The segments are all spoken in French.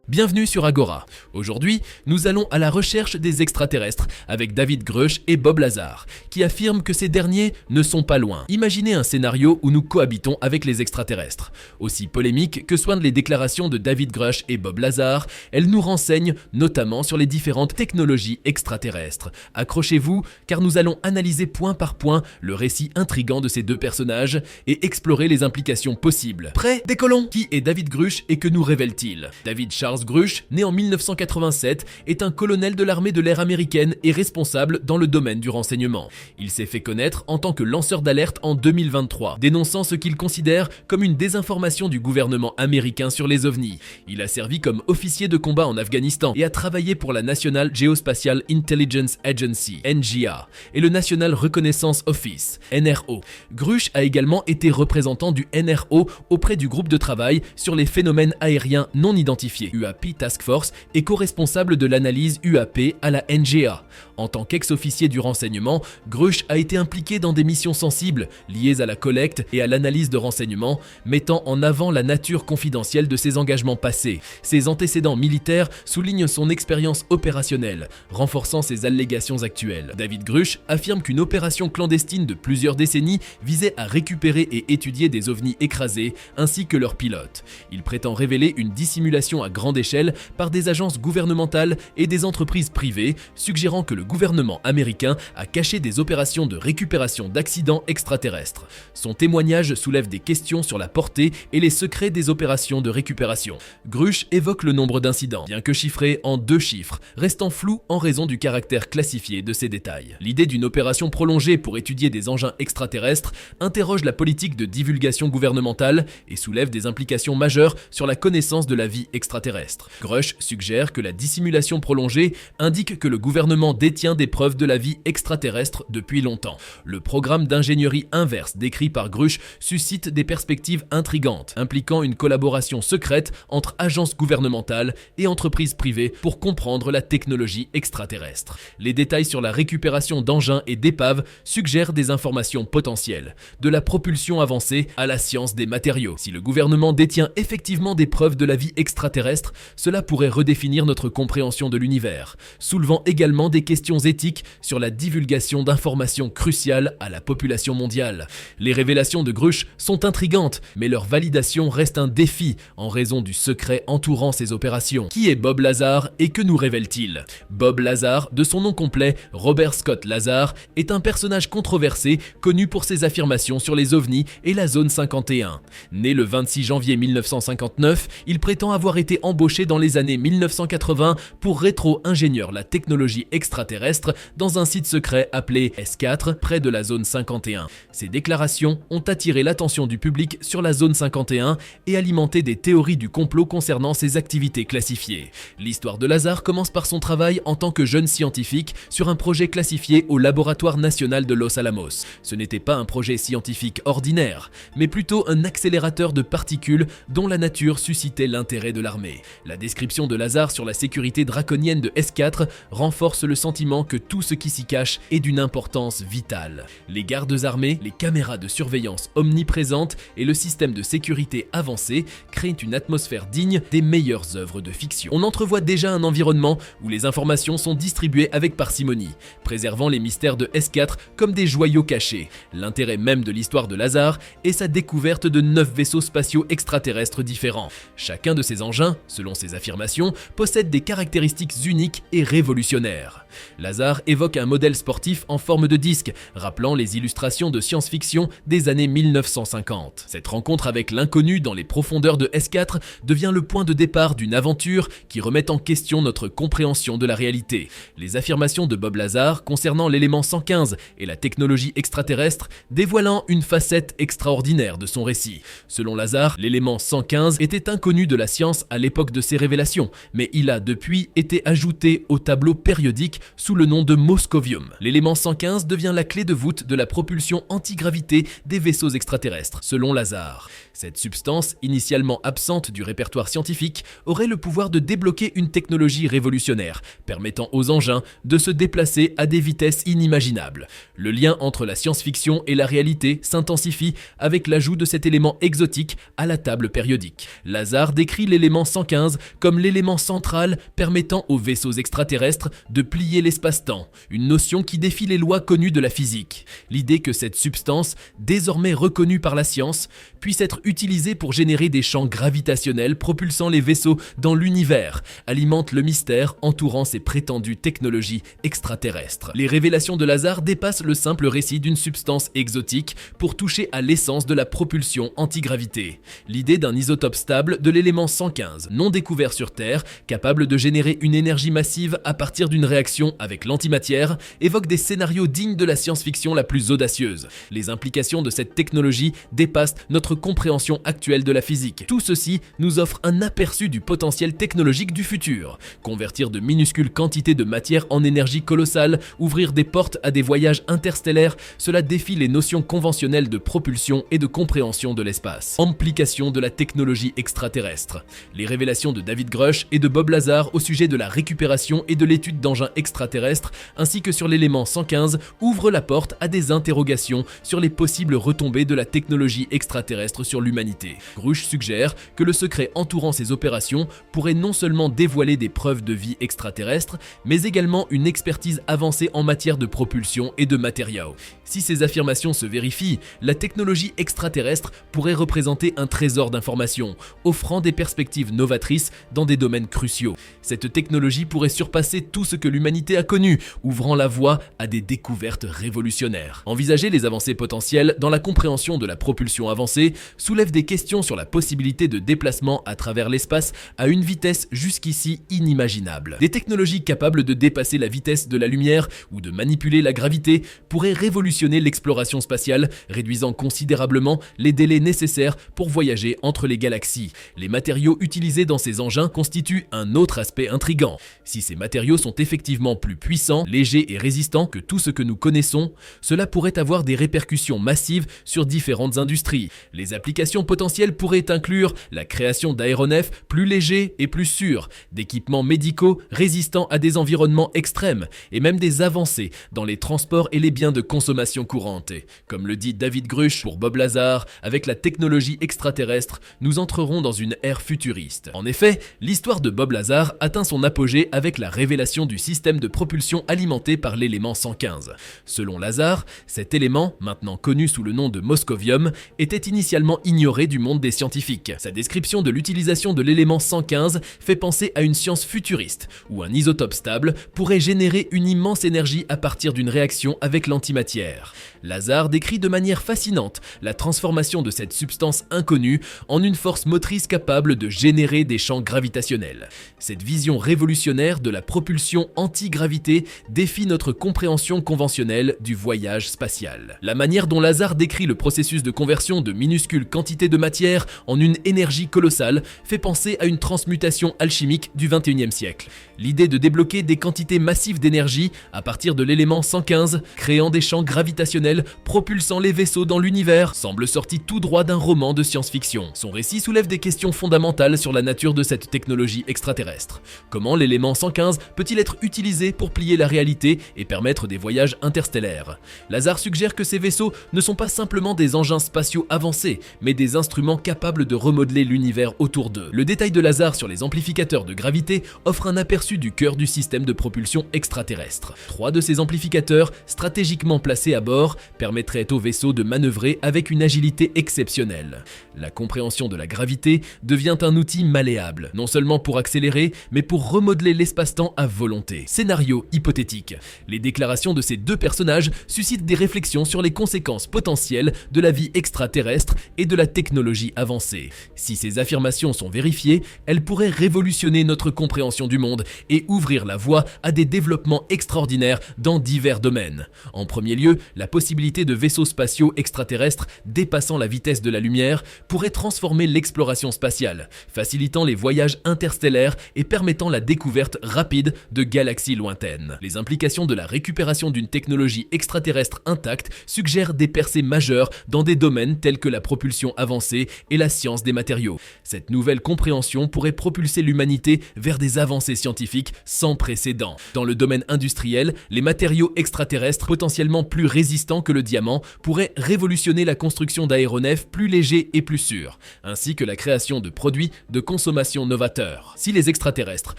Bienvenue sur Agora. Aujourd'hui, nous allons à la recherche des extraterrestres avec David Grusch et Bob Lazar, qui affirment que ces derniers ne sont pas loin. Imaginez un scénario où nous cohabitons avec les extraterrestres. Aussi polémiques que soient les déclarations de David Grusch et Bob Lazar, elles nous renseignent notamment sur les différentes technologies extraterrestres. Accrochez-vous, car nous allons analyser point par point le récit intrigant de ces deux personnages et explorer les implications possibles. Prêt? Décollons! Qui est David Grusch et que nous révèle-t-il? David Charles Grusch, né en 1987, est un colonel de l'armée de l'air américaine et responsable dans le domaine du renseignement. Il s'est fait connaître en tant que lanceur d'alerte en 2023, dénonçant ce qu'il considère comme une désinformation du gouvernement américain sur les ovnis. Il a servi comme officier de combat en Afghanistan et a travaillé pour la National Geospatial Intelligence Agency, NGA, et le National Reconnaissance Office, NRO. Grusch a également été représentant du NRO auprès du groupe de travail sur les phénomènes aériens non identifiés, UAP Task Force, et co-responsable de l'analyse UAP à la NGA. En tant qu'ex-officier du renseignement, Grusch a été impliqué dans des missions sensibles liées à la collecte et à l'analyse de renseignements, mettant en avant la nature confidentielle de ses engagements passés. Ses antécédents militaires soulignent son expérience opérationnelle, renforçant ses allégations actuelles. David Grusch affirme qu'une opération clandestine de plusieurs décennies visait à récupérer et étudier des ovnis écrasés ainsi que leurs pilotes. Il prétend révéler une dissimulation à grande échelle par des agences gouvernementales et des entreprises privées, suggérant que le gouvernement américain a caché des opérations de récupération d'accidents extraterrestres. Son témoignage soulève des questions sur la portée et les secrets des opérations de récupération. Grusch évoque le nombre d'incidents, bien que chiffré en 2 chiffres, restant flou en raison du caractère classifié de ces détails. L'idée d'une opération prolongée pour étudier des engins extraterrestres interroge la politique de divulgation gouvernementale et soulève des implications majeures sur la connaissance de la vie extraterrestre. Grusch suggère que la dissimulation prolongée indique que le gouvernement détient des preuves de la vie extraterrestre depuis longtemps. Le programme d'ingénierie inverse décrit par Grusch suscite des perspectives intrigantes, impliquant une collaboration secrète entre agences gouvernementales et entreprises privées pour comprendre la technologie extraterrestre. Les détails sur la récupération d'engins et d'épaves suggèrent des informations potentielles, de la propulsion avancée à la science des matériaux. Si le gouvernement détient effectivement des preuves de la vie extraterrestre, cela pourrait redéfinir notre compréhension de l'univers, soulevant également des questions éthiques sur la divulgation d'informations cruciales à la population mondiale. Les révélations de Grusch sont intrigantes, mais leur validation reste un défi en raison du secret entourant ces opérations. Qui est Bob Lazar et que nous révèle-t-il? Bob Lazar, de son nom complet Robert Scott Lazar, est un personnage controversé connu pour ses affirmations sur les ovnis et la zone 51. Né le 26 janvier 1959, il prétend avoir été embauché dans les années 1980 pour rétro-ingénieur la technologie extraterrestre dans un site secret appelé S4 près de la zone 51. Ces déclarations ont attiré l'attention du public sur la zone 51 et alimenté des théories du complot concernant ses activités classifiées. L'histoire de Lazar commence par son travail en tant que jeune scientifique sur un projet classifié au Laboratoire national de Los Alamos. Ce n'était pas un projet scientifique ordinaire, mais plutôt un accélérateur de particules dont la nature suscitait l'intérêt de l'armée. La description de Lazar sur la sécurité draconienne de S4 renforce le sentiment que tout ce qui s'y cache est d'une importance vitale. Les gardes armés, les caméras de surveillance omniprésentes et le système de sécurité avancé créent une atmosphère digne des meilleures œuvres de fiction. On entrevoit déjà un environnement où les informations sont distribuées avec parcimonie, préservant les mystères de S4 comme des joyaux cachés. L'intérêt même de l'histoire de Lazar est sa découverte de 9 vaisseaux spatiaux extraterrestres différents. Chacun de ces engins, selon ses affirmations, possède des caractéristiques uniques et révolutionnaires. Lazar évoque un modèle sportif en forme de disque, rappelant les illustrations de science-fiction des années 1950. Cette rencontre avec l'inconnu dans les profondeurs de S4 devient le point de départ d'une aventure qui remet en question notre compréhension de la réalité. Les affirmations de Bob Lazar concernant l'élément 115 et la technologie extraterrestre dévoilant une facette extraordinaire de son récit. Selon Lazar, l'élément 115 était inconnu de la science à l'époque de ses révélations, mais il a depuis été ajouté au tableau périodique sous le nom de Moscovium. L'élément 115 devient la clé de voûte de la propulsion antigravité des vaisseaux extraterrestres, selon Lazar. Cette substance, initialement absente du répertoire scientifique, aurait le pouvoir de débloquer une technologie révolutionnaire, permettant aux engins de se déplacer à des vitesses inimaginables. Le lien entre la science-fiction et la réalité s'intensifie avec l'ajout de cet élément exotique à la table périodique. Lazar décrit l'élément 115 115 comme l'élément central permettant aux vaisseaux extraterrestres de plier l'espace-temps, une notion qui défie les lois connues de la physique. L'idée que cette substance, désormais reconnue par la science, puisse être utilisée pour générer des champs gravitationnels propulsant les vaisseaux dans l'univers, alimente le mystère entourant ces prétendues technologies extraterrestres. Les révélations de Lazar dépassent le simple récit d'une substance exotique pour toucher à l'essence de la propulsion antigravité. L'idée d'un isotope stable de l'élément 115, non découvert sur Terre, capable de générer une énergie massive à partir d'une réaction avec l'antimatière, évoque des scénarios dignes de la science-fiction la plus audacieuse. Les implications de cette technologie dépassent notre compréhension actuelle de la physique. Tout ceci nous offre un aperçu du potentiel technologique du futur. Convertir de minuscules quantités de matière en énergie colossale, ouvrir des portes à des voyages interstellaires, cela défie les notions conventionnelles de propulsion et de compréhension de l'espace. Implication de la technologie extraterrestre. Les révélations de David Grush et de Bob Lazar au sujet de la récupération et de l'étude d'engins extraterrestres, ainsi que sur l'élément 115, ouvrent la porte à des interrogations sur les possibles retombées de la technologie extraterrestre sur l'humanité. Grush suggère que le secret entourant ces opérations pourrait non seulement dévoiler des preuves de vie extraterrestre, mais également une expertise avancée en matière de propulsion et de matériaux. Si ces affirmations se vérifient, la technologie extraterrestre pourrait représenter un trésor d'informations, offrant des perspectives novatrices dans des domaines cruciaux. Cette technologie pourrait surpasser tout ce que l'humanité a connu, ouvrant la voie à des découvertes révolutionnaires. Envisager les avancées potentielles dans la compréhension de la propulsion avancée soulève des questions sur la possibilité de déplacement à travers l'espace à une vitesse jusqu'ici inimaginable. Des technologies capables de dépasser la vitesse de la lumière ou de manipuler la gravité pourraient révolutionner l'exploration spatiale, réduisant considérablement les délais nécessaires pour voyager entre les galaxies. Les matériaux utilisés dans ces engins constituent un autre aspect intrigant. Si ces matériaux sont effectivement plus puissants, légers et résistants que tout ce que nous connaissons, cela pourrait avoir des répercussions massives sur différentes industries. Les applications potentielles pourraient inclure la création d'aéronefs plus légers et plus sûrs, d'équipements médicaux résistants à des environnements extrêmes et même des avancées dans les transports et les biens de consommation courante. Et, comme le dit David Grush pour Bob Lazar, avec la technologie extraterrestre, nous entrerons dans une ère futuriste. En effet, l'histoire de Bob Lazar atteint son apogée avec la révélation du système de propulsion alimenté par l'élément 115. Selon Lazar, cet élément, maintenant connu sous le nom de moscovium, était initialement ignoré du monde des scientifiques. Sa description de l'utilisation de l'élément 115 fait penser à une science futuriste, où un isotope stable pourrait générer une immense énergie à partir d'une réaction avec l'antimatière. Lazar décrit de manière fascinante la transformation de cette substance inconnue en une force motrice capable de générer des champs gravitationnels. Cette vision révolutionnaire de la propulsion anti-gravité défie notre compréhension conventionnelle du voyage spatial. La manière dont Lazar décrit le processus de conversion de minuscules quantités de matière en une énergie colossale fait penser à une transmutation alchimique du XXIe siècle. L'idée de débloquer des quantités massives d'énergie à partir de l'élément 115, créant des champs gravitationnels propulsant les vaisseaux dans l'univers, semble sorti tout droit d'un roman de science-fiction. Son récit soulève des questions fondamentales sur la nature de cette technologie extraterrestre. Comment l'élément 115 peut-il être utilisé pour plier la réalité et permettre des voyages interstellaires? Lazar suggère que ces vaisseaux ne sont pas simplement des engins spatiaux avancés, mais des instruments capables de remodeler l'univers autour d'eux. Le détail de Lazar sur les amplificateurs de gravité offre un aperçu du cœur du système de propulsion extraterrestre. 3 de ces amplificateurs, stratégiquement placés à bord, permettraient au vaisseau de manœuvrer avec une agilité exceptionnelle. La compréhension de la gravité devient un outil malléable, non seulement pour accélérer, mais pour remodeler l'espace-temps à volonté. Scénario hypothétique. Les déclarations de ces deux personnages suscitent des réflexions sur les conséquences potentielles de la vie extraterrestre et de la technologie avancée. Si ces affirmations sont vérifiées, elles pourraient révolutionner notre compréhension du monde et ouvrir la voie à des développements extraordinaires dans divers domaines. En premier lieu, la possibilité de vaisseaux spatiaux extraterrestres dépassant la vitesse de la lumière pourrait transformer l'exploration spatiale, facilitant les voyages interstellaires et permettant la découverte rapide de galaxies lointaines. Les implications de la récupération d'une technologie extraterrestre intacte suggèrent des percées majeures dans des domaines tels que la propulsion avancée et la science des matériaux. Cette nouvelle compréhension pourrait propulser l'humanité vers des avancées scientifiques sans précédent. Dans le domaine industriel, les matériaux extraterrestres potentiellement plus résistants que le diamant pourraient révolutionner la construction d'aéronefs plus légers et plus sûrs, ainsi que la création de produits de consommation consommation novateur. Si les extraterrestres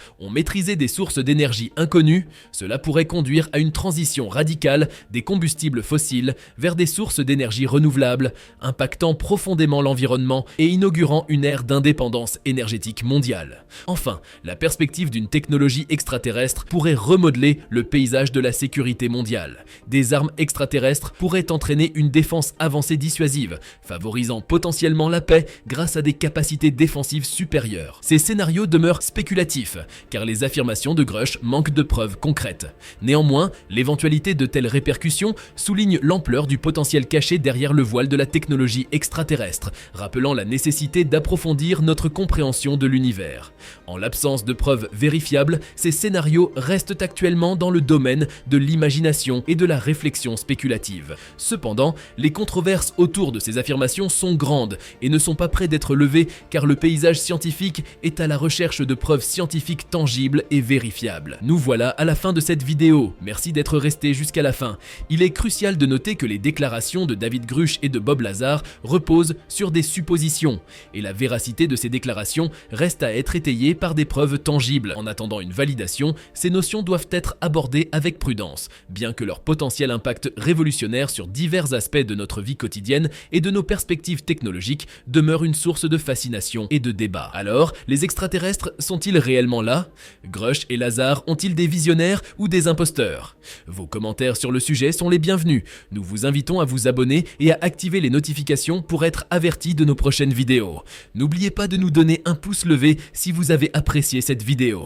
ont maîtrisé des sources d'énergie inconnues, cela pourrait conduire à une transition radicale des combustibles fossiles vers des sources d'énergie renouvelables, impactant profondément l'environnement et inaugurant une ère d'indépendance énergétique mondiale. Enfin, la perspective d'une technologie extraterrestre pourrait remodeler le paysage de la sécurité mondiale. Des armes extraterrestres pourraient entraîner une défense avancée dissuasive, favorisant potentiellement la paix grâce à des capacités défensives supérieures. Ces scénarios demeurent spéculatifs, car les affirmations de Grush manquent de preuves concrètes. Néanmoins, l'éventualité de telles répercussions souligne l'ampleur du potentiel caché derrière le voile de la technologie extraterrestre, rappelant la nécessité d'approfondir notre compréhension de l'univers. En l'absence de preuves vérifiables, ces scénarios restent actuellement dans le domaine de l'imagination et de la réflexion spéculative. Cependant, les controverses autour de ces affirmations sont grandes et ne sont pas près d'être levées car le paysage scientifique est à la recherche de preuves scientifiques tangibles et vérifiables. Nous voilà à la fin de cette vidéo. Merci d'être resté jusqu'à la fin. Il est crucial de noter que les déclarations de David Grush et de Bob Lazar reposent sur des suppositions et la véracité de ces déclarations reste à être étayée par des preuves tangibles. En attendant une validation, ces notions doivent être abordées avec prudence, bien que leur potentiel impact révolutionnaire sur divers aspects de notre vie quotidienne et de nos perspectives technologiques demeure une source de fascination et de débat. Alors, les extraterrestres sont-ils réellement là? Grush et Lazar ont-ils des visionnaires ou des imposteurs? Vos commentaires sur le sujet sont les bienvenus. Nous vous invitons à vous abonner et à activer les notifications pour être avertis de nos prochaines vidéos. N'oubliez pas de nous donner un pouce levé si vous avez apprécié cette vidéo.